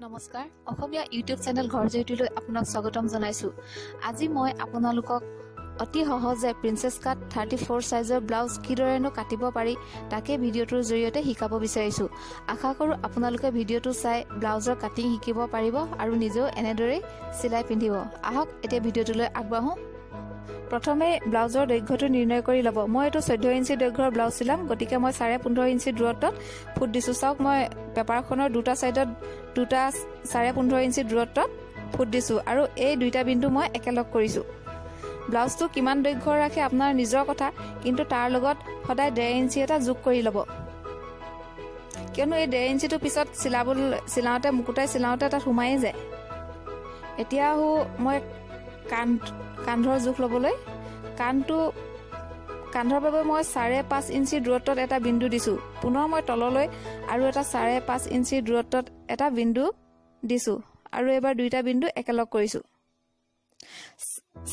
নমস্কাৰ অসমীয়া YouTube channel ঘৰ জয়িতীলৈ আপোনাক স্বাগতম জনাইছো। আজি মই আপোনালোকক অতি সহজে প্ৰিন্সেছ কাট 34 সাইজৰ ব্লাউজ কিদৰেনো কাটিব পাৰি তাকে ভিডিঅ'টোৰ জৰিয়তে শিকাব বিচাৰিছো। আশা কৰো আপোনালোকে ভিডিঅ'টো চাই ব্লাউজৰ কাটিং শিকিব পাৰিব আৰু নিজেও এনেদৰে চিলাই পিন্ধিব। আহক এতিয়া ভিডিঅ'টোলৈ আগবাঢ়ো। প্ৰথমে ব্লাউজৰ দৈৰ্ঘ্যটো নিৰ্ণয় কৰি ল'ব। মই এইটো 14 ইঞ্চি দৈৰ্ঘ্যৰ ব্লাউজ চিলাম, গতিকে মই 15.5 ইঞ্চি দূৰত্বত ফুট দিছো। চাওক মই পেপাৰখনৰ দুটা সাইডত দুটা 15.5 ইঞ্চি দূৰত্বত ফুট দিছো আৰু এই দুইটা বিন্দু মই একেলগ কৰিছো। ব্লাউজটো কিমান দৈৰ্ঘ্যৰ ৰাখে আপোনাৰ নিজৰ কথা, কিন্তু তাৰ লগত সদায় 1.5 ইঞ্চি এটা যোগ কৰি ল'ব, কিয়নো এই 1.5 ইঞ্চিটো পিছত চিলাওঁতে মুকুটাই চিলাওঁতে তাত সোমাই যায়। এতিয়া মই কান্ধৰ জোখ ল'বলৈ কান্ধৰ বাবে মই 5.5 ইঞ্চি দূৰত্বত এটা বিন্দু দিছো। পুনৰ মই তললৈ আৰু এটা 5.5 ইঞ্চি দূৰত্বত এটা বিন্দু দিছো আৰু এবাৰ দুইটা বিন্দু একেলগ কৰিছো।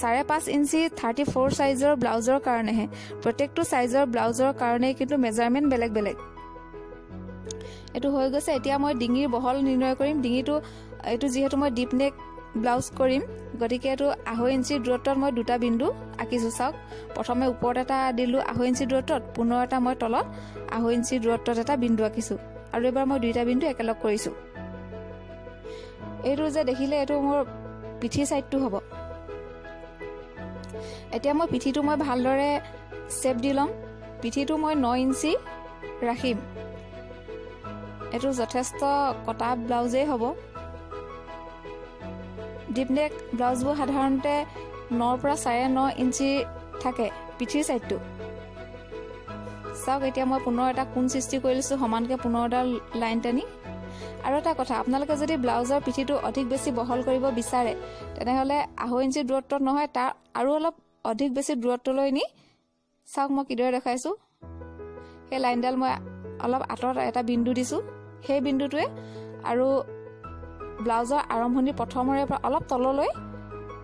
5.5 ইঞ্চি 34 সাইজৰ ব্লাউজৰ কাৰণেহে, প্ৰত্যেকটো সাইজৰ ব্লাউজৰ কাৰণে কিন্তু মেজাৰমেণ্ট বেলেগ বেলেগ। এইটো হৈ গৈছে। এতিয়া মই ডিঙিৰ বহল নিৰ্ণয় কৰিম। এইটো যিহেতু মই ডিপ নেক ব্লাউজ কৰিম, গতিকে এইটো 2.5 ইঞ্চি দূৰত্বত মই দুটা বিন্দু আঁকিছো। চাওক প্ৰথমে ওপৰত এটা দিলো 2.5 ইঞ্চি দূৰত্বত, পুনৰ এটা মই তলত 2.5 ইঞ্চি দূৰত্বত এটা বিন্দু আঁকিছো আৰু এবাৰ মই দুইটা বিন্দু একেলগ কৰিছো। এইটো যে দেখিলে এইটো মোৰ পিঠি সাইডটো হ'ব। এতিয়া মই পিঠিটো ভালদৰে শেপ দি ল'ম। পিঠিটো মই 9 ইঞ্চি ৰাখিম। এইটো যথেষ্ট কটা ব্লাউজেই হ'ব। ডিপ নেক ব্লাউজবোৰ সাধাৰণতে 9 পৰা 9.5 ইঞ্চি থাকে পিঠিৰ সাইডটো। চাওক এতিয়া মই পুনৰ এটা কোণ সৃষ্টি কৰি লৈছো, সমানকে পুনৰ এটা লাইন টানি। আৰু এটা কথা, আপোনালোকে যদি ব্লাউজৰ পিঠিটো অধিক বেছি বহল কৰিব বিচাৰে তেনেহ'লে 2.5 ইঞ্চি দূৰত্বত নহয়, তাৰ আৰু অলপ অধিক বেছি দূৰত্বলৈ নি চাওক মই কিদৰে দেখাইছো। সেই লাইনডাল মই অলপ আঁতৰত এটা বিন্দু দিছো, সেই বিন্দুটোৱে আৰু ব্লাউজৰ আৰম্ভণিৰ প্ৰথমৰে পৰা অলপ তললৈ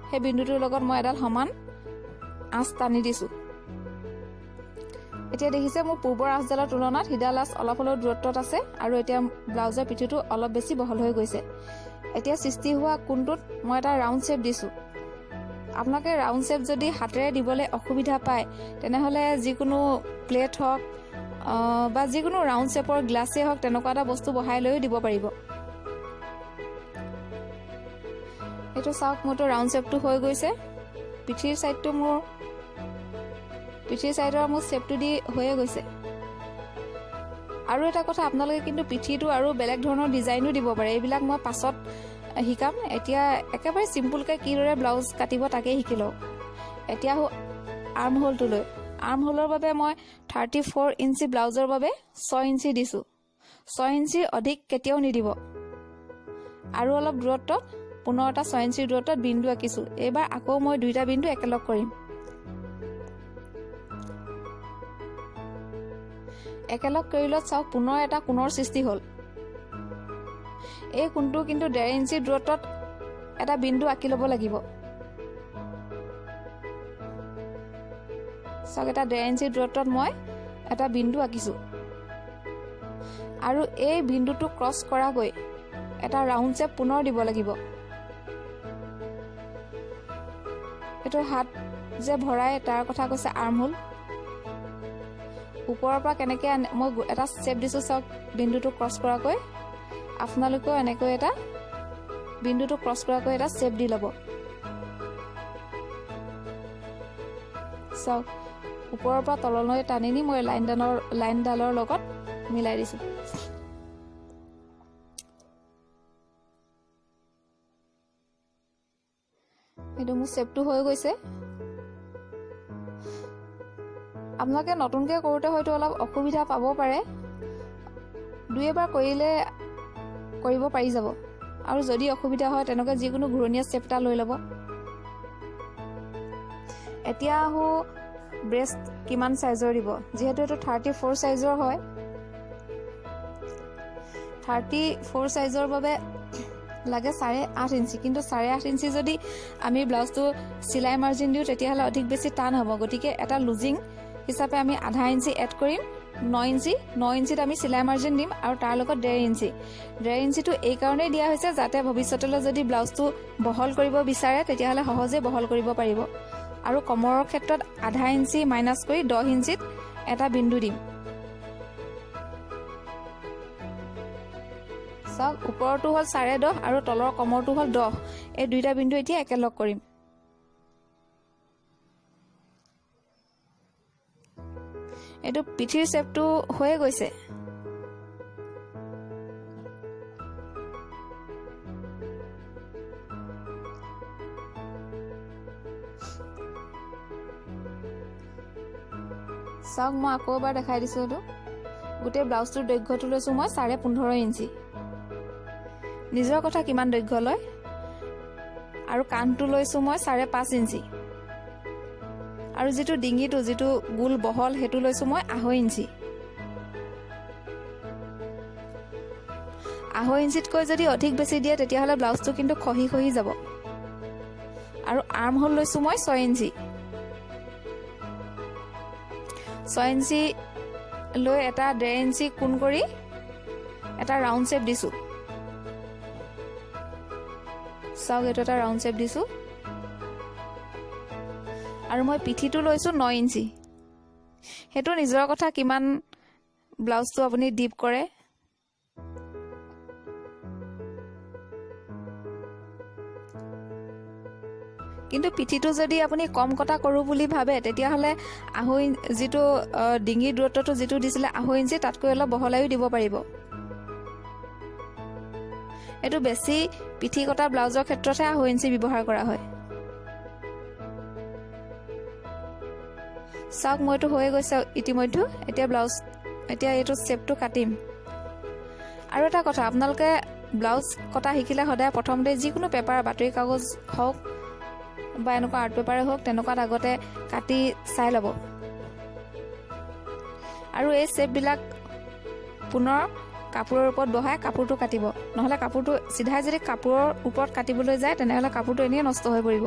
সেই বিন্দুটোৰ লগত মই এডাল সমান আঁচ টানি দিছো। এতিয়া দেখিছে মোৰ পূৰ্বৰ আঁচডালৰ তুলনাত সিডাল আঁচ অলপ হ'লেও দূৰত্বত আছে আৰু এতিয়া ব্লাউজৰ পিঠিটো অলপ বেছি বহল হৈ গৈছে। এতিয়া সৃষ্টি হোৱা কোণটোত মই এটা ৰাউণ্ড শ্বেপ দিছো। আপোনালোকে ৰাউণ্ড শ্বেপ যদি হাতেৰে দিবলৈ অসুবিধা পায় তেনেহ'লে যিকোনো প্লেট হওক বা যিকোনো ৰাউণ্ড শ্বেপৰ গ্লাছেই হওক তেনেকুৱা এটা বস্তু বহাই লৈও দিব পাৰিব। এইটো চাওক মোৰতো ৰাউণ্ড শ্বেপটো হৈ গৈছে। পিঠিৰ চাইডৰ মোৰ শ্বেপটো দি হৈয়ে গৈছে। আৰু এটা কথা, আপোনালোকে কিন্তু পিঠিটো আৰু বেলেগ ধৰণৰ ডিজাইনো দিব পাৰে। এইবিলাক মই পাছত শিকাম। এতিয়া একেবাৰে চিম্পুলকৈ কিদৰে ব্লাউজ কাটিব তাকেই শিকি লওঁ। এতিয়া আৰ্ম হোলটোলৈ। আৰ্ম হোলৰ বাবে মই 34 ইঞ্চি ব্লাউজৰ বাবে 6 ইঞ্চি দিছো। 6 ইঞ্চিৰ অধিক কেতিয়াও নিদিব। আৰু অলপ দূৰত্বত পুনৰ এটা 6 ইঞ্চিৰ দূৰত্বত বিন্দু আঁকিছো। এইবাৰ আকৌ মই দুইটা বিন্দু একেলগ কৰিম। একেলগ কৰিলত চাওক পুনৰ এটা কোণৰ সৃষ্টি হ'ল। এই কোণটো কিন্তু 1.5 ইঞ্চি দূৰত্বত এটা বিন্দু আঁকি ল'ব লাগিব। চাওক এটা 1.5 ইঞ্চি দূৰত্বত মই এটা বিন্দু আঁকিছো আৰু এই বিন্দুটো ক্ৰছ কৰাকৈ এটা ৰাউণ্ড শ্বেপ পুনৰ দিব লাগিব। এইটো হাত যে ভৰাই তাৰ কথা কৈছে আৰ্ম হোল। ওপৰৰ পৰা কেনেকৈ মই এটা শ্বেপ দিছো, চাওক বিন্দুটো ক্ৰছ কৰাকৈ আপোনালোকেও এনেকৈ এটা বিন্দুটো ক্ৰছ কৰাকৈ এটা শ্বেপ দি ল'ব। চাওক ওপৰৰ পৰা তললৈ টানি নি মই লাইনডালৰ লগত মিলাই দিছো। এইটো মোৰ শ্বেপটো হৈ গৈছে। আপোনালোকে নতুনকৈ কৰোঁতে হয়তো অলপ অসুবিধা পাব পাৰে, দুই এবাৰ কৰিলে কৰিব পাৰি যাব। আৰু যদি অসুবিধা হয় তেনেকৈ যিকোনো ঘূৰণীয়া শ্বেপ এটা লৈ ল'ব। এতিয়া ব্ৰেষ্ট কিমান সাইজৰ দিব, যিহেতু এইটো 34 সাইজৰ হয়। 34 সাইজৰ বাবে লাগে 8.5 ইঞ্চি, কিন্তু 8.5 ইঞ্চি যদি আমি ব্লাউজটো চিলাই মাৰ্জিন দিওঁ তেতিয়াহ'লে অধিক বেছি টান হ'ব। গতিকে এটা লুজিং হিচাপে আমি 0.5 ইঞ্চি এড কৰিম 9 ইঞ্চি 9 ইঞ্চিত আমি চিলাই মাৰ্জিন দিম আৰু তাৰ লগত 1.5 ইঞ্চি 1.5 ইঞ্চিটো এই কাৰণেই দিয়া হৈছে যাতে ভৱিষ্যতলৈ যদি ব্লাউজটো বহল কৰিব বিচাৰে তেতিয়াহ'লে সহজে বহল কৰিব পাৰিব আৰু কমৰৰ ক্ষেত্ৰত 0.5 ইঞ্চি মাইনাছ কৰি 10 ইঞ্চিত এটা বিন্দু দিম চাওক ওপৰটো হ'ল 10.5 আৰু তলৰ কমৰটো হ'ল 10 এই দুইটা বিন্দু এতিয়া একেলগ কৰিম এইটো পিঠিৰ শেপটো হৈ গৈছে চাওক মই আকৌ এবাৰ দেখাই দিছোঁ এইটো গোটেই ব্লাউজটোৰ দৈৰ্ঘ্যটো লৈছোঁ মই 15.5 ইঞ্চি নিজৰ কথা কিমান দৈৰ্ঘ্য লয় আৰু কাণটো লৈছোঁ মই 5.5 ইঞ্চি আৰু যিটো ডিঙিটো যিটো গোল বহল হেতু লৈছোঁ মই 0.5 ইঞ্চি 0.5 ইঞ্চিতকৈ যদি অধিক বেছি দিয়ে তেতিয়াহ'লে ব্লাউজটো কিন্তু খহি খহি যাব আৰু আৰ্ম হোল লৈছোঁ মই 6 ইঞ্চি 6 ইঞ্চি লৈ এটা 1.5 ইঞ্চি কোণ কৰি এটা ৰাউণ্ড শেপ দিছোঁ চাওক এইটো এটা ৰাউণ্ড শেপ দিছোঁ আৰু মই পিঠিটো লৈছোঁ 9 ইঞ্চি সেইটো নিজৰ কথা কিমান ব্লাউজটো আপুনি ডিপ কৰে কিন্তু পিঠিটো যদি আপুনি কম কটা কৰোঁ বুলি ভাবে তেতিয়াহ'লে 0.5 যিটো ডিঙিৰ দূৰত্বটো যিটো দিছিলে 0.5 ইঞ্চি তাতকৈ অলপ বহলাইও দিব পাৰিব এইটো বেছি পিঠি কটা ব্লাউজৰ ক্ষেত্ৰতহে 0.5 ইঞ্চি ব্যৱহাৰ কৰা হয় চাওক মইতো হৈ গৈছে ইতিমধ্যে এতিয়া এইটো শেপটো কাটিম আৰু এটা কথা আপোনালোকে ব্লাউজ কটা শিকিলে সদায় প্ৰথমতে যিকোনো পেপাৰ বাতৰি কাগজ হওক বা এনেকুৱা আৰ্ট পেপাৰে হওক তেনেকুৱাত আগতে কাটি চাই ল'ব আৰু এই শেপবিলাক পুনৰ কাপোৰৰ ওপৰত বহাই কাপোৰটো কাটিব নহ'লে কাপোৰটো চিধাই যদি কাপোৰৰ ওপৰত কাটিবলৈ যায় তেনেহ'লে কাপোৰটো এনেই নষ্ট হৈ পৰিব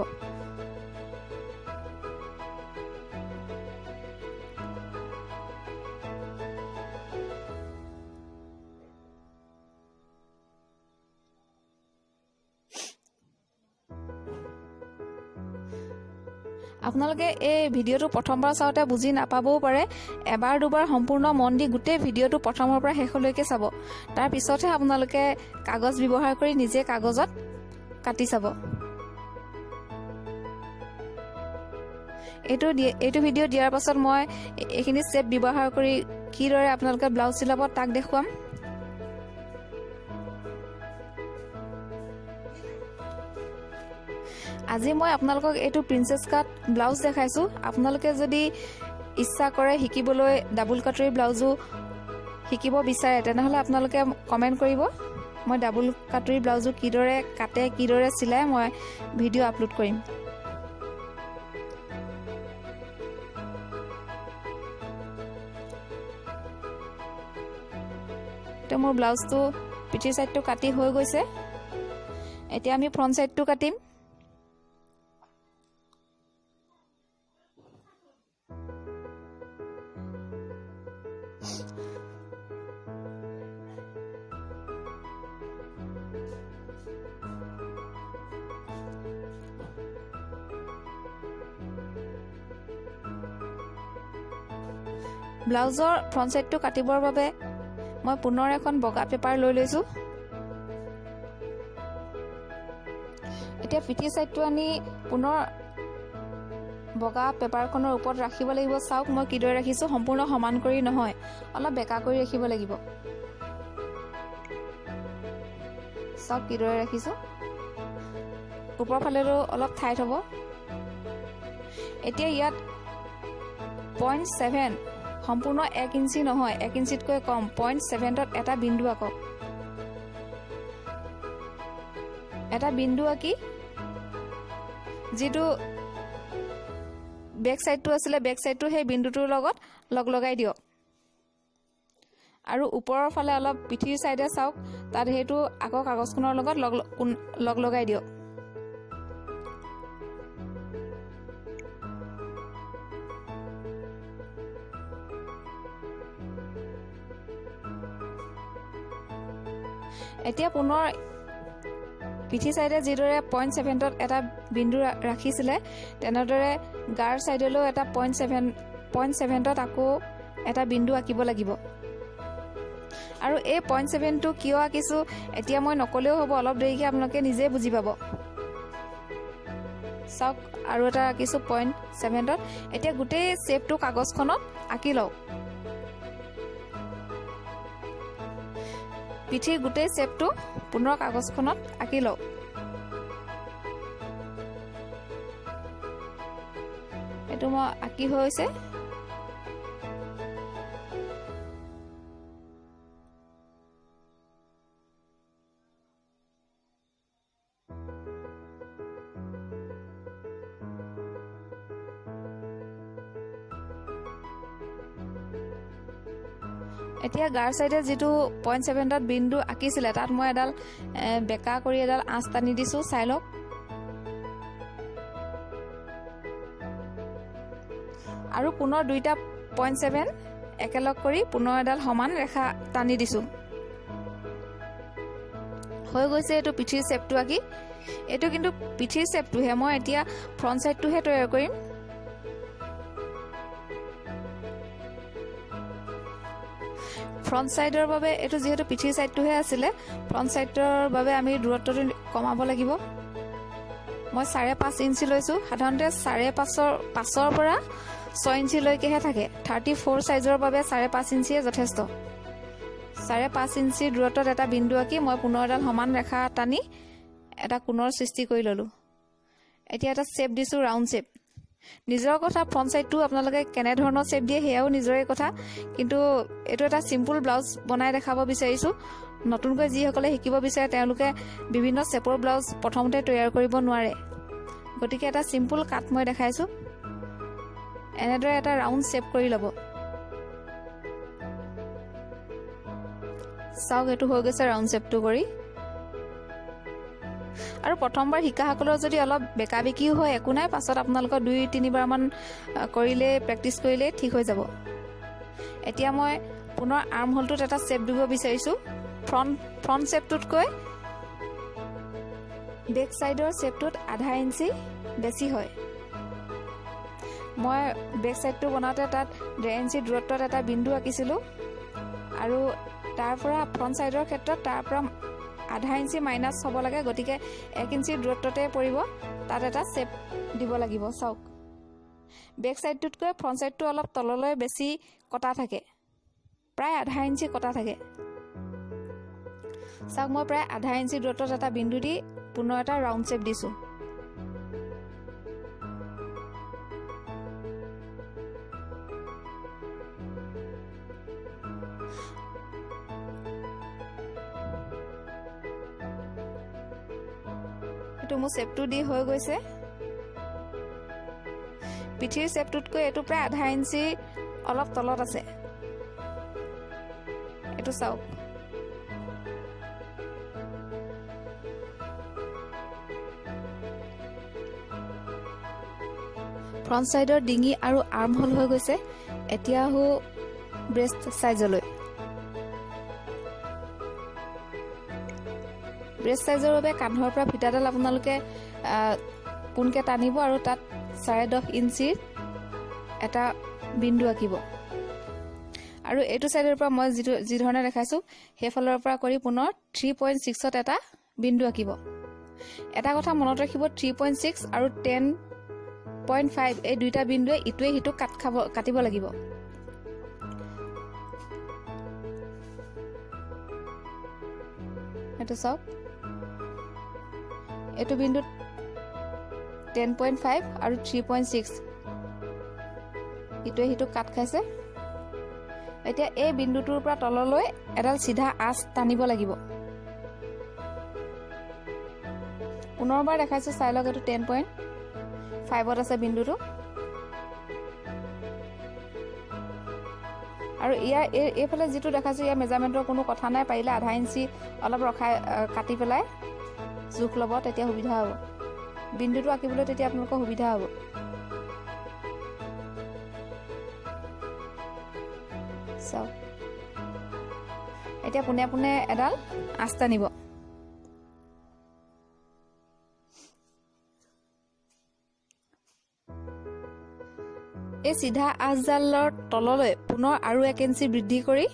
আপোনালোকে এই ভিডিঅ'টো প্ৰথমবাৰ চাওঁতে বুজি নাপাবও পাৰে এবাৰ দুবাৰ সম্পূৰ্ণ মন দি গোটেই ভিডিঅ'টো প্ৰথমৰ পৰা শেষলৈকে চাব তাৰ পিছতহে আপোনালোকে কাগজ ব্যৱহাৰ কৰি নিজে কাগজত কাটি চাব এইটো ভিডিঅ' দিয়াৰ পাছত মই এইখিনি শেপ ব্যৱহাৰ কৰি কিদৰে আপোনালোকে ব্লাউজ চিলাব তাক দেখুৱাম আজি মই আপোনালোকক এইটো প্ৰিন্সেছ কাট ব্লাউজ দেখাইছোঁ আপোনালোকে যদি ইচ্ছা কৰে শিকিবলৈ ডাবল কাটৰি ব্লাউজো শিকিব বিচাৰে তেনেহ'লে আপোনালোকে কমেণ্ট কৰিব মই ডাবল কাটৰি ব্লাউজো কিদৰে কাটে কিদৰে চিলাই মই ভিডিঅ' আপলোড কৰিম তো মোৰ ব্লাউজটো পিঠিৰ চাইডটো কাটি হৈ গৈছে এতিয়া আমি ফ্ৰণ্ট চাইডটো কাটিম ব্লাউজৰ ফ্ৰণ্ট চাইডটো কাটিবৰ বাবে মই পুনৰ এখন বগা পেপাৰ লৈ লৈছোঁ এতিয়া পিঠি চাইডটো আনি পুনৰ বগা পেপাৰখনৰ ওপৰত ৰাখিব লাগিব চাওক মই কিদৰে ৰাখিছোঁ সম্পূৰ্ণ সমান কৰি নহয় অলপ বেকা কৰি ৰাখিব লাগিব চাওক কিদৰে ৰাখিছোঁ ওপৰৰ ফালেও অলপ ঠাইত হ'ব এতিয়া ইয়াত 0.7 সম্পূৰ্ণ 1 ইঞ্চি নহয় 1 ইঞ্চিতকৈ কম 0.7ত এটা বিন্দু আঁকক এটা বিন্দু আঁকি যিটো বেক সাইডটো আছিলে বেক সাইডটো সেই বিন্দুটোৰ লগত লগ লগাই দিয়ক আৰু ওপৰৰ ফালে অলপ পিঠিৰ সাইডে চাওক তাত হেতু আকৌ কাগজখনৰ লগত লগ লগাই দিয়ক এতিয়া পুনৰ পিঠি চাইডে যিদৰে 0.7ত এটা বিন্দু ৰাখিছিলে তেনেদৰে গাৰ চাইডলৈও এটা 0.7ত আকৌ এটা বিন্দু আঁকিব লাগিব। আৰু এই 0.7টো কিয় আঁকিছোঁ এতিয়া মই নকলেও হ'ব, অলপ দেৰিকৈ আপোনালোকে নিজে বুজি পাব। চাওক আৰু এটা আঁকিছোঁ 0.7ত। এতিয়া গোটেই শ্বেপটো কাগজখনত আঁকি লওঁ। পিঠিৰ গোটেই শ্বেপটো পুনৰ কাগজখনত আঁকি লওঁ। এইটো মই আঁকি হৈছে। এতিয়া গাৰ চাইডে যিটো 0.7ত বিন্দু আঁকিছিলে তাত মই এডাল বেকা কৰি এডাল আঁচ টানি দিছোঁ, চাই লওক। আৰু পুনৰ দুইটা 0.7 একেলগ কৰি পুনৰ এডাল সমান ৰেখা টানি দিছোঁ। হৈ গৈছে এইটো পিঠিৰ শ্বেপটো আঁকি। এইটো কিন্তু পিঠিৰ শ্বেপটোহে, মই এতিয়া ফ্ৰণ্ট চাইডটোহে তৈয়াৰ কৰিম। ফ্ৰণ্ট চাইডৰ বাবে এইটো যিহেতু পিঠিৰ চাইডটোহে আছিলে, ফ্ৰণ্ট চাইডৰ বাবে আমি দূৰত্বটো কমাব লাগিব। মই 5.5 ইঞ্চি লৈছোঁ। সাধাৰণতে 5.5ৰ পৰা 6 ইঞ্চিলৈকেহে থাকে। 34 চাইজৰ বাবে 5.5 ইঞ্চিয়ে যথেষ্ট। 5.5 ইঞ্চিৰ দূৰত্বত এটা বিন্দু আঁকি মই পুনৰ এডাল সমান ৰেখা টানি এটা কোণৰ সৃষ্টি কৰি ল'লোঁ। এতিয়া এটা শ্বেপ দিছোঁ, ৰাউণ্ড শ্বেপ। নিজৰ কথা, ফ্ৰণ্ট চাইডটো আপোনালোকে কেনেধৰণৰ শ্বেপ দিয়ে সেয়াও নিজৰে কথা, কিন্তু এইটো এটা চিম্পুল ব্লাউজ বনাই দেখাব বিচাৰিছোঁ। নতুনকৈ যিসকলে শিকিব বিচাৰে তেওঁলোকে বিভিন্ন শ্বেপৰ ব্লাউজ প্ৰথমতে তৈয়াৰ কৰিব নোৱাৰে, গতিকে এটা চিম্পুল কাট মই দেখাইছোঁ। এনেদৰে এটা ৰাউণ্ড শ্বেপ কৰি ল'ব। চাওক এইটো হৈ গৈছে ৰাউণ্ড শ্বেপটো কৰি। আৰু প্ৰথমবাৰ শিকাসকলৰ যদি অলপ বেকা বেকিও হয় একো নাই, পাছত আপোনালোকৰ 2-3 বাৰমান কৰিলে, প্ৰেক্টিচ কৰিলে ঠিক হৈ যাব। এতিয়া মই পুনৰ আৰ্ম হোলটোত এটা শ্বেপ দিব বিচাৰিছোঁ। ফ্ৰণ্ট শ্বেপটোতকৈ বেক চাইডৰ শ্বেপটোত 0.5 ইঞ্চি বেছি হয়। মই বেক চাইডটো বনাওঁতে তাত 1.5 ইঞ্চি দূৰত্বত এটা বিন্দু আঁকিছিলোঁ, আৰু তাৰ পৰা ফ্ৰণ্ট চাইডৰ ক্ষেত্ৰত তাৰ পৰা 0.5 ইঞ্চি মাইনাছ হ'ব লাগে, গতিকে 1 ইঞ্চি দূৰত্বতে পৰিব। তাত এটা শ্বেপ দিব লাগিব। চাওক বেক চাইডটোতকৈ ফ্ৰণ্ট চাইডটো অলপ তললৈ বেছি কটা থাকে, প্ৰায় 0.5 ইঞ্চি কটা থাকে। চাওক মই প্ৰায় 0.5 ইঞ্চি দূৰত্বত এটা বিন্দু দি পুনৰ এটা ৰাউণ্ড শ্বেপ দিছোঁ। এইটো মোৰ শ্বেপটো দি হৈ গৈছে। পিঠিৰ শ্বেপটোতকৈ এইটো প্ৰায় 0.5 ইঞ্চি অলপ তলত আছে। এইটো চাওক। ফ্ৰণ্ট চাইডৰ ডিঙি আৰু আৰ্ম হোল হৈ গৈছে। এতিয়া আহোঁ ব্ৰেষ্ট চাইজলৈ। ব্ৰেষ্ট চাইজৰ বাবে কান্ধৰ পৰা ফিটাডাল আপোনালোকে পোনকৈ টানিব আৰু তাত 10.5 ইঞ্চিৰ এটা বিন্দু আঁকিব। আৰু এইটো চাইডৰ পৰা মই যি ধৰণে দেখাইছোঁ সেইফালৰ পৰা কৰি পুনৰ 3.6ত এটা বিন্দু আঁকিব। এটা কথা মনত ৰাখিব, 3.6 আৰু 10.5 এই দুইটা বিন্দুৱে ইটোৱে সিটোক কাটিব লাগিব। এইটো চাওক, এইটো বিন্দুত 10.5 আৰু 3.6 ইটোৱে সিটোক কাট খাইছে। এতিয়া এই বিন্দুটোৰ পৰা তললৈ এডাল চিধা আঁচ টানিব লাগিব। পুনৰবাৰ দেখাইছোঁ, চাই লওক। এইটো 10.5ত আছে বিন্দুটো, আৰু ইয়াৰ এইফালে যিটো দেখাইছোঁ ইয়াৰ মেজাৰমেণ্টৰ কোনো কথা নাই। পাৰিলে 0.5 ইঞ্চি অলপ কাটি পেলাই জোখ ল'ব, তেতিয়া সুবিধা হ'ব। বিন্দুটো আঁকিবলৈ তেতিয়া আপোনালোকৰ সুবিধা হ'ব। চাওক এতিয়া পোনে পোনে এডাল আঁচ টানিব। এই চিধা আঁচডালৰ তললৈ পুনৰ আৰু 1 ইঞ্চি বৃদ্ধি কৰি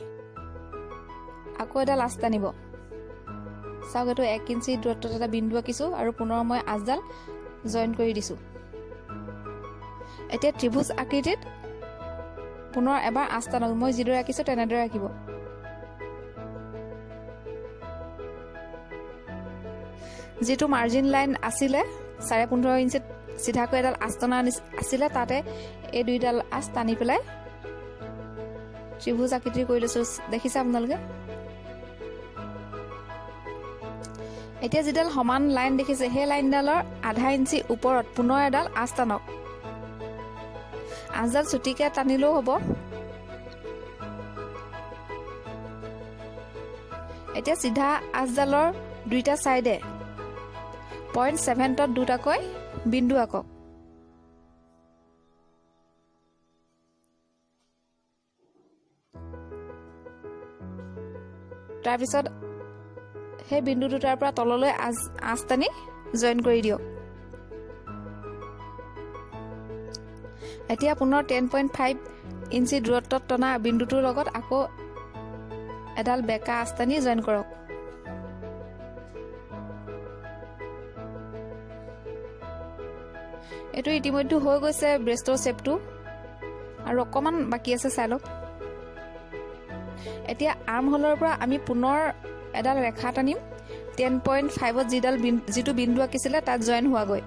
আকৌ এডাল আঁচ টানিব। চাওক এইটো 1 ইঞ্চি দূৰত্বত এটা বিন্দু আঁকিছো আৰু পুনৰ মই আঁচডাল জইন কৰি দিছো। এতিয়া ত্ৰিভুজ আকৃতিত পুনৰ এবাৰ আঁচ টানক। মই যিদৰে আঁকিছো তেনেদৰে আঁকিব। যিটো মাৰ্জিন লাইন আছিলে 15.5 ইঞ্চিত চিধাকৈ এডাল আঁচ টনা আছিলে, তাতে এই দুইডাল আঁচ টানি পেলাই ত্ৰিভুজ আকৃতিৰ কৰি লৈছো। দেখিছে আপোনালোকে? এতিয়া যিডাল সমান লাইন দেখিছে সেই লাইনডালৰ আধা ইঞ্চি ওপৰত পুনৰ এডাল আঁচ টানক। আঁচডাল চুটিকে টানিলেও হ'ব। এতিয়া চিধা আঁচডালৰ দুইটা চাইডে 0.7ত দুটাকৈ বিন্দু আঁকক। তাৰপিছত সেই বিন্দু দুটাৰ পৰা তললৈ আঁচ টানি জইন কৰি দিয়ক। এতিয়া পুনৰ 10.5 ইঞ্চি দূৰত্বত টনা বিন্দুটোৰ লগত আকৌ এডাল বেকা আঁচ টানি জইন কৰক। এইটো ইতিমধ্যে হৈ গৈছে ব্ৰেষ্টৰ শ্বেপটো, আৰু অকণমান বাকী আছে, চাই লওক। এতিয়া আৰ্ম হোলৰ পৰা আমি পুনৰ এডাল ৰেখা টানিম 10.5ত যিটো বিন্দু আঁকিছিলে তাত জইন হোৱাগৈ।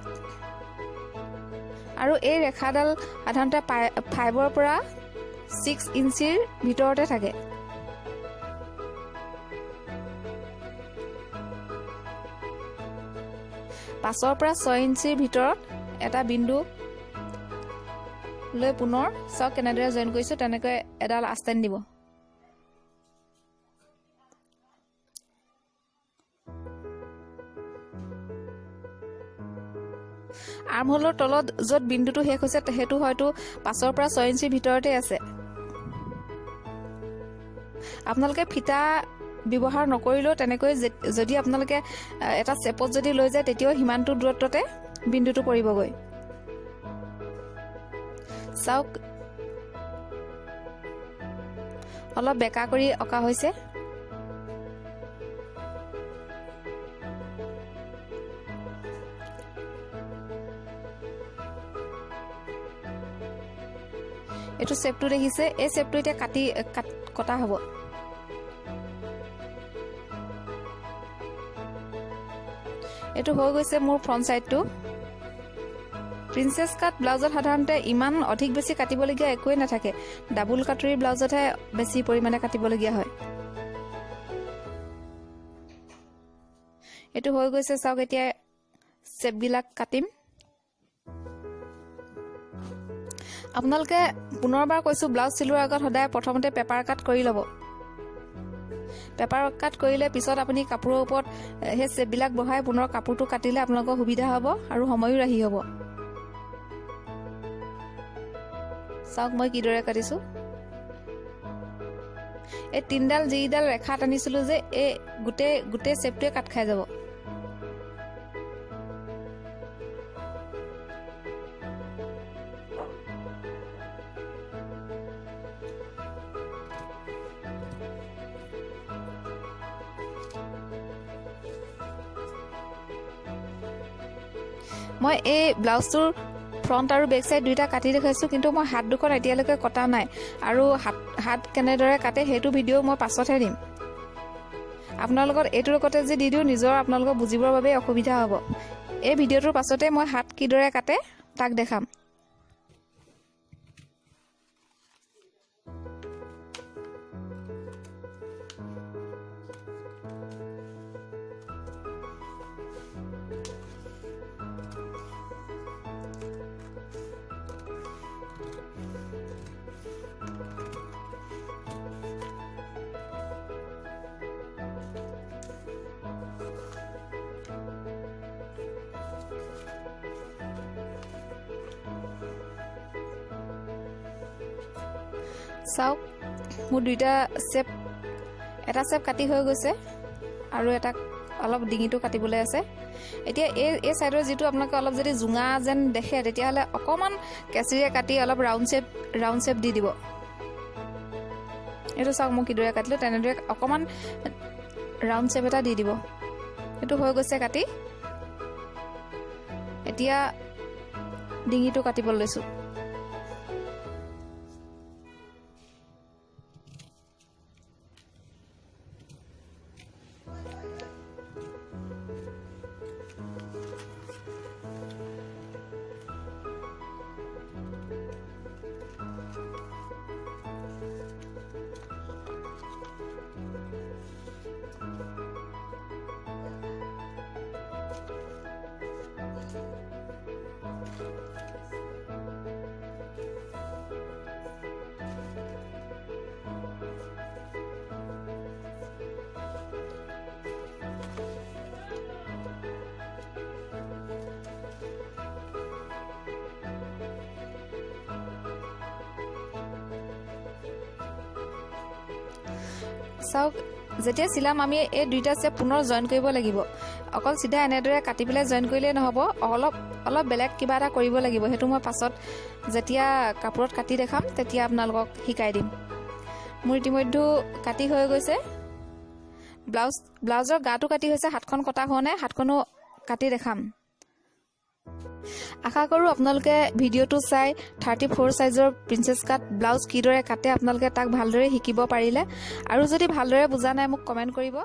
আৰু এই ৰেখাডাল সাধাৰণতে 5ৰ পৰা 6 ইঞ্চিৰ ভিতৰতে থাকে। পাঁচৰ পৰা 6 ইঞ্চিৰ ভিতৰত এটা বিন্দু লৈ পুনৰ চাওক কেনেদৰে জইন কৰিছো, তেনেকৈ এডাল আঁচ টানি দিব। আৰ্ম হোলৰ তলত য'ত বিন্দুটো শেষ হৈছে সেইটো হয়তো 5ৰ পৰা 6 ইঞ্চিৰ ভিতৰতে আছে। আপোনালোকে ফিটা ব্যৱহাৰ নকৰিলেও তেনেকৈ যদি আপোনালোকে এটা চেপত যদি লৈ যায় তেতিয়াও সিমানটো দূৰত্বতে বিন্দুটো পৰিবগৈ। চাওক অলপ বেকা কৰি অঁকা হৈছে। এইটো চেপটো দেখিছে, এই চেপটো এতিয়া কটা হ'ব। এইটো হৈ গৈছে মোৰ ফ্ৰণ্ট চাইডটো। প্ৰিন্সেছ কাট ব্লাউজত সাধাৰণতে ইমান অধিক বেছি কাটিবলগীয়া একোৱেই নাথাকে। ডাবুল কাটৰি ব্লাউজতহে বেছি পৰিমাণে কাটিবলগীয়া হয়। এইটো হৈ গৈছে, চাওক এতিয়া চেপবিলাক কাটিম। আপোনালোকে পুনৰবাৰ কৈছো, ব্লাউজ চিলোৱাৰ আগত সদায় প্ৰথমতে পেপাৰ কাট কৰি ল'ব। পেপাৰ কাট কৰিলে পিছত আপুনি কাপোৰৰ ওপৰত সেই চেপবিলাক বহাই পুনৰ কাপোৰটো কাটিলে আপোনালোকৰ সুবিধা হ'ব আৰু সময়ো ৰাহি হ'ব। চাওক মই কিদৰে কাটিছো। এই তিনডাল যিডাল ৰেখা টানিছিলো যে এই গোটেই চেপটোৱে কাট খাই যাব। মই এই ব্লাউজটোৰ ফ্ৰণ্ট আৰু বেক চাইড দুইটা কাটি দেখাইছোঁ, কিন্তু মই হাত দুখন এতিয়ালৈকে কটা নাই। আৰু হাত কেনেদৰে কাটে সেইটো ভিডিঅ' মই পাছতহে দিম। আপোনালোকৰ এইটোৰ লগতে যে দি দিওঁ নিজৰ আপোনালোকক বুজিবৰ বাবে অসুবিধা হ'ব। এই ভিডিঅ'টোৰ পাছতে মই হাত কিদৰে কাটে তাক দেখাম। চাওক মোৰ দুইটা চেপ এটা চেপ কাটি হৈ গৈছে আৰু এটা অলপ ডিঙিটো কাটিবলৈ আছে। এতিয়া এই সাইডৰ যেটো আপোনালোকে অলপ যদি জুঙা যেন দেখে তেতিয়াহলে অকমান কেচিৰে কাটি অলপ ৰাউন্ড শেপ দি দিব। এটো চাওক মই কিদৰে কাটিলো তেনেদৰে অকমান ৰাউন্ড শেপ এটা দি দিব। এটো হৈ গৈছে কাটি। এতিয়া ডিঙিটো কাটিব লৈছো। চাওক যেতিয়া চিলাম আমি এই দুইটা চেপ পুনৰ জয়েন কৰিব লাগিব। অকল সিধা এনেদৰে কাটি পেলাই জয়েন কৰিলে নহব, অলপ বেলেগ কিবা এটা কৰিব লাগিব। হেতু মই পাছত যেতিয়া কাপোৰত কাটি দেখাম তেতিয়া আপোনালোকক শিকাই দিম। মোৰ ইতিমধ্যে কাটি হৈ গৈছে। ব্লাউজৰ গাটো কাটি হৈছে, হাতখন কটা হোৱা নাই, হাতখনো কাটি দেখাম। আশা কৰো আপোনালোকে ভিডিওটো চাই 34 সাইজৰ প্ৰিন্সেছ কাট ব্লাউজ কিদৰে কাটে আপোনালোকে তাক ভালদৰে শিকিব পাৰিলে। আৰু যদি ভালদৰে বুজা নাই মোক কমেন্ট কৰিব।